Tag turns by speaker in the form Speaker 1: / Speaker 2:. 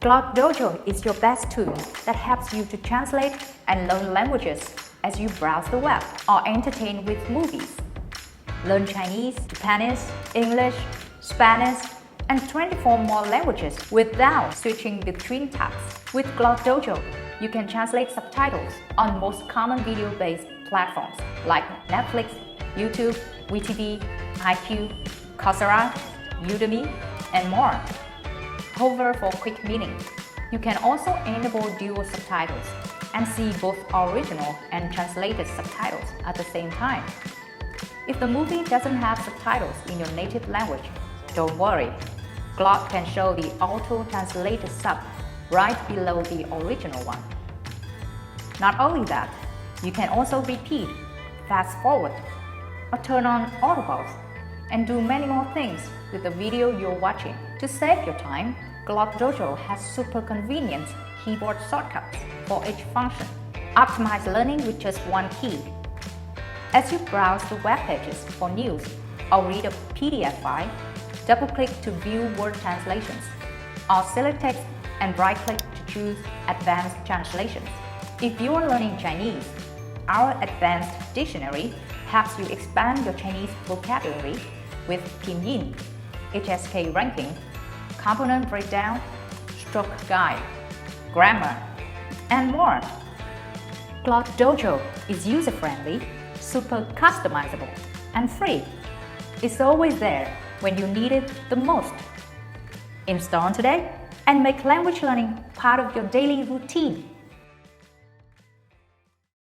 Speaker 1: GlotDojo is your best tool that helps you to translate and learn languages as you browse the web or entertain with movies. Learn Chinese, Japanese, English, Spanish, and 24 more languages without switching between tabs. With GlotDojo, you can translate subtitles on most common video-based platforms like Netflix, YouTube, WeTV, iQIYi, Coursera, Udemy, and more. Hover for quick meaning. You can also enable dual subtitles and see both original and translated subtitles at the same time. If the movie doesn't have subtitles in your native language, don't worry. Glot can show the auto-translated sub right below the original one. Not only that, you can also repeat, fast forward, or turn on audibles, and do many more things with the video you're watching. To save your time, GlotDojo has super convenient keyboard shortcuts for each function. Optimize learning with just one key. As you browse the web pages for news or read a PDF file, double-click to view word translations, or select text and right-click to choose Advanced Translations. If you are learning Chinese, our Advanced Dictionary helps you expand your Chinese vocabulary with Pinyin, HSK ranking, component breakdown, stroke guide, grammar, and more. GlotDojo is user-friendly, super customizable, and free. It's always there when you need it the most. Install today and make language learning part of your daily routine.